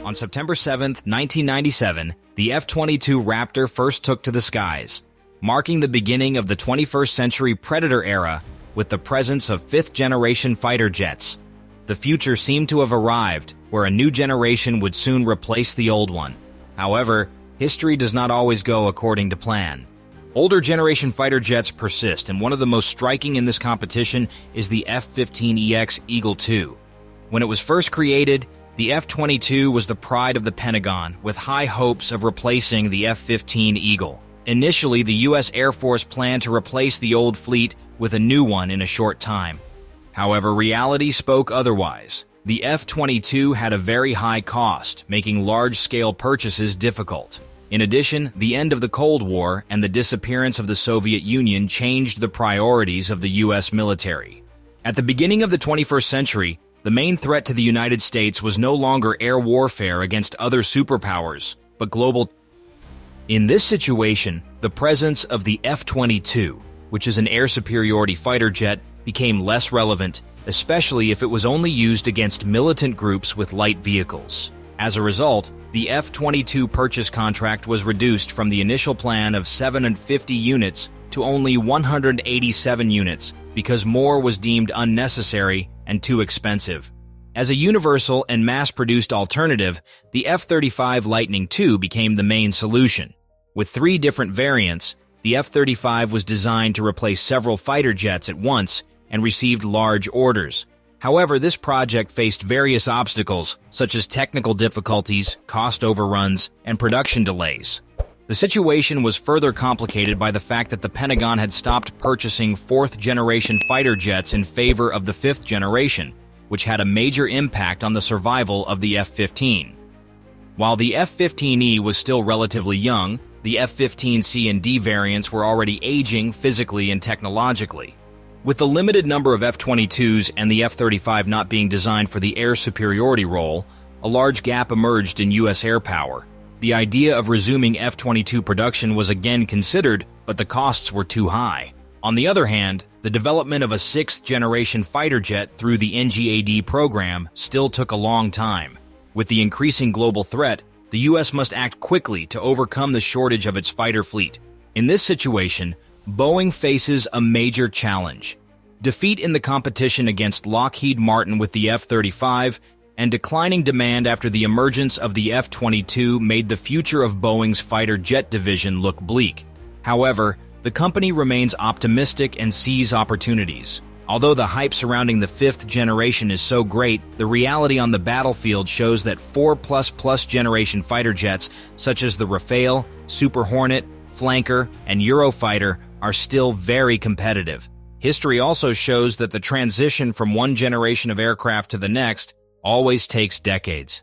On September 7, 1997, the F-22 Raptor first took to the skies, marking the beginning of the 21st century Predator era with the presence of fifth-generation fighter jets. The future seemed to have arrived, where a new generation would soon replace the old one. However, history does not always go according to plan. Older generation fighter jets persist, and one of the most striking in this competition is the F-15EX Eagle II. When it was first created, the F-22 was the pride of the Pentagon, with high hopes of replacing the F-15 Eagle. Initially, the U.S. Air Force planned to replace the old fleet with a new one in a short time. However, reality spoke otherwise. The F-22 had a very high cost, making large-scale purchases difficult. In addition, the end of the Cold War and the disappearance of the Soviet Union changed the priorities of the U.S. military. At the beginning of the 21st century, the main threat to the United States was no longer air warfare against other superpowers, but global. In this situation, the presence of the F-22, which is an air superiority fighter jet, became less relevant, especially if it was only used against militant groups with light vehicles. As a result, the F-22 purchase contract was reduced from the initial plan of 750 units to only 187 units because more was deemed unnecessary and too expensive. As a universal and mass-produced alternative, the F-35 Lightning II became the main solution. With 3 different variants, the F-35 was designed to replace several fighter jets at once and received large orders. However, this project faced various obstacles, such as technical difficulties, cost overruns, and production delays. The situation was further complicated by the fact that the Pentagon had stopped purchasing 4th-generation fighter jets in favor of the 5th generation, which had a major impact on the survival of the F-15. While the F-15E was still relatively young, the F-15C and D variants were already aging physically and technologically. With the limited number of F-22s and the F-35 not being designed for the air superiority role, a large gap emerged in U.S. air power. The idea of resuming F-22 production was again considered, but the costs were too high. On the other hand, the development of a 6th-generation fighter jet through the NGAD program still took a long time. With the increasing global threat, the U.S. must act quickly to overcome the shortage of its fighter fleet. In this situation, Boeing faces a major challenge: defeat in the competition against Lockheed Martin with the F-35, and declining demand after the emergence of the F-22 made the future of Boeing's fighter jet division look bleak. However, the company remains optimistic and sees opportunities. Although the hype surrounding the 5th generation is so great, the reality on the battlefield shows that 4++ generation fighter jets such as the Rafale, Super Hornet, Flanker, and Eurofighter are still very competitive. History also shows that the transition from one generation of aircraft to the next always takes decades.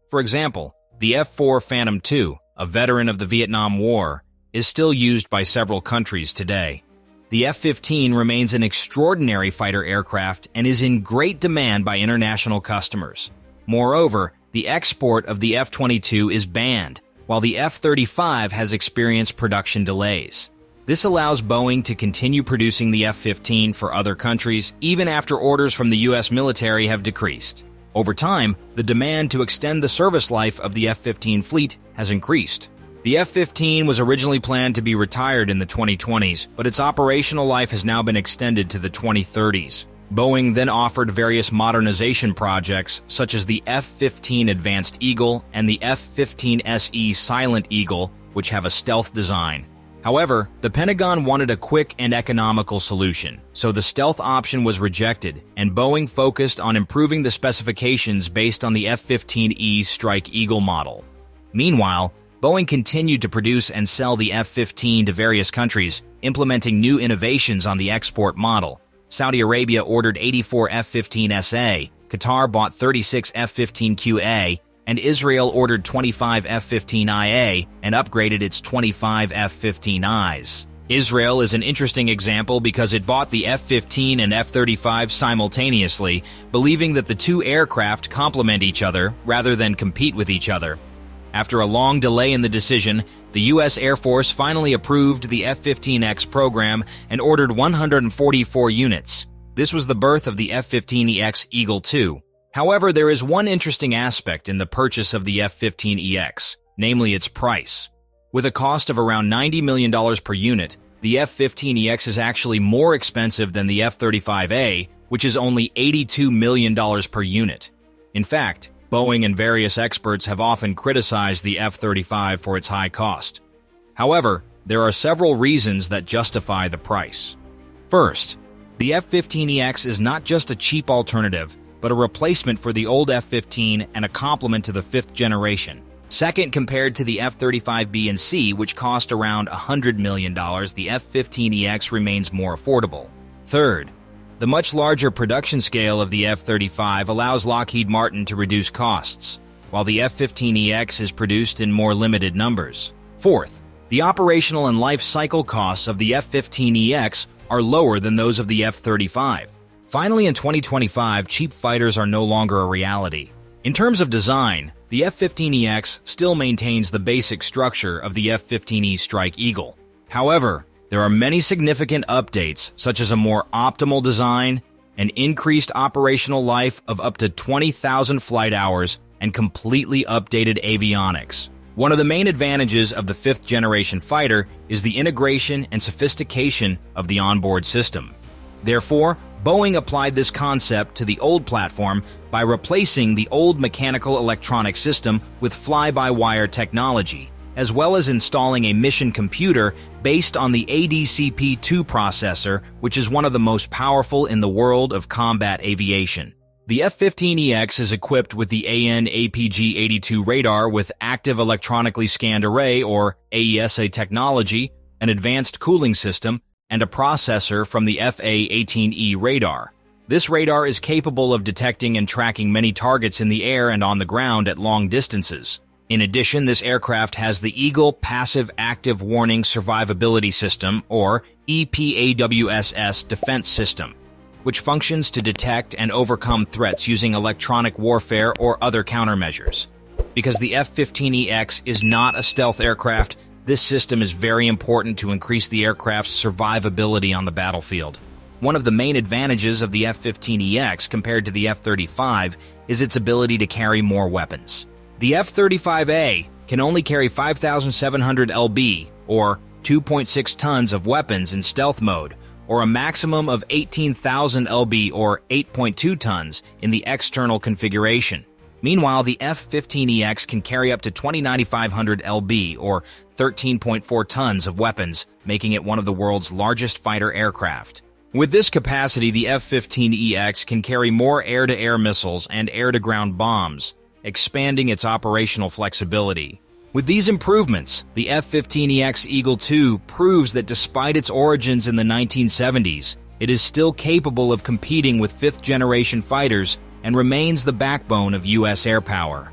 For example, the F-4 Phantom II, a veteran of the Vietnam War, is still used by several countries today. The F-15 remains an extraordinary fighter aircraft and is in great demand by international customers. Moreover, the export of the F-22 is banned, while the F-35 has experienced production delays. This allows Boeing to continue producing the F-15 for other countries even after orders from the U.S. military have decreased. Over time, the demand to extend the service life of the F-15 fleet has increased. The F-15 was originally planned to be retired in the 2020s, but its operational life has now been extended to the 2030s. Boeing then offered various modernization projects, such as the F-15 Advanced Eagle and the F-15SE Silent Eagle, which have a stealth design. However, the Pentagon wanted a quick and economical solution, so the stealth option was rejected, and Boeing focused on improving the specifications based on the F-15E Strike Eagle model. Meanwhile, Boeing continued to produce and sell the F-15 to various countries, implementing new innovations on the export model. Saudi Arabia ordered 84 F-15SA, Qatar bought 36 F-15QA, and Israel ordered 25 F-15IA and upgraded its 25 F-15Is. Israel is an interesting example because it bought the F-15 and F-35 simultaneously, believing that the two aircraft complement each other rather than compete with each other. After a long delay in the decision, the U.S. Air Force finally approved the F-15X program and ordered 144 units. This was the birth of the F-15EX Eagle II. However, there is one interesting aspect in the purchase of the F-15EX, namely its price. With a cost of around $90 million per unit, the F-15EX is actually more expensive than the F-35A, which is only $82 million per unit. In fact, Boeing and various experts have often criticized the F-35 for its high cost. However, there are several reasons that justify the price. First, the F-15EX is not just a cheap alternative, but a replacement for the old F-15 and a complement to the fifth generation. Second, compared to the F-35B and C, which cost around $100 million, the F-15EX remains more affordable. Third, the much larger production scale of the F-35 allows Lockheed Martin to reduce costs, while the F-15EX is produced in more limited numbers. Fourth, the operational and life cycle costs of the F-15EX are lower than those of the F-35. Finally, in 2025, cheap fighters are no longer a reality. In terms of design, the F-15EX still maintains the basic structure of the F-15E Strike Eagle. However, there are many significant updates, such as a more optimal design, an increased operational life of up to 20,000 flight hours, and completely updated avionics. One of the main advantages of the fifth-generation fighter is the integration and sophistication of the onboard system. Therefore, Boeing applied this concept to the old platform by replacing the old mechanical electronic system with fly-by-wire technology, as well as installing a mission computer based on the ADCP-2 processor, which is one of the most powerful in the world of combat aviation. The F-15EX is equipped with the AN/APG-82 radar with Active Electronically Scanned Array, or AESA technology, an advanced cooling system, and a processor from the FA-18E radar. This radar is capable of detecting and tracking many targets in the air and on the ground at long distances. In addition, this aircraft has the Eagle Passive Active Warning Survivability System, or EPAWSS defense system, which functions to detect and overcome threats using electronic warfare or other countermeasures. Because the F-15EX is not a stealth aircraft, this system is very important to increase the aircraft's survivability on the battlefield. One of the main advantages of the F-15EX compared to the F-35 is its ability to carry more weapons. The F-35A can only carry 5,700 lb, or 2.6 tons of weapons in stealth mode, or a maximum of 18,000 lb, or 8.2 tons, in the external configuration. Meanwhile, the F-15EX can carry up to 2,900 lb, or 13.4 tons of weapons, making it one of the world's largest fighter aircraft. With this capacity, the F-15EX can carry more air-to-air missiles and air-to-ground bombs, expanding its operational flexibility. With these improvements, the F-15EX Eagle II proves that despite its origins in the 1970s, it is still capable of competing with fifth-generation fighters and remains the backbone of U.S. air power.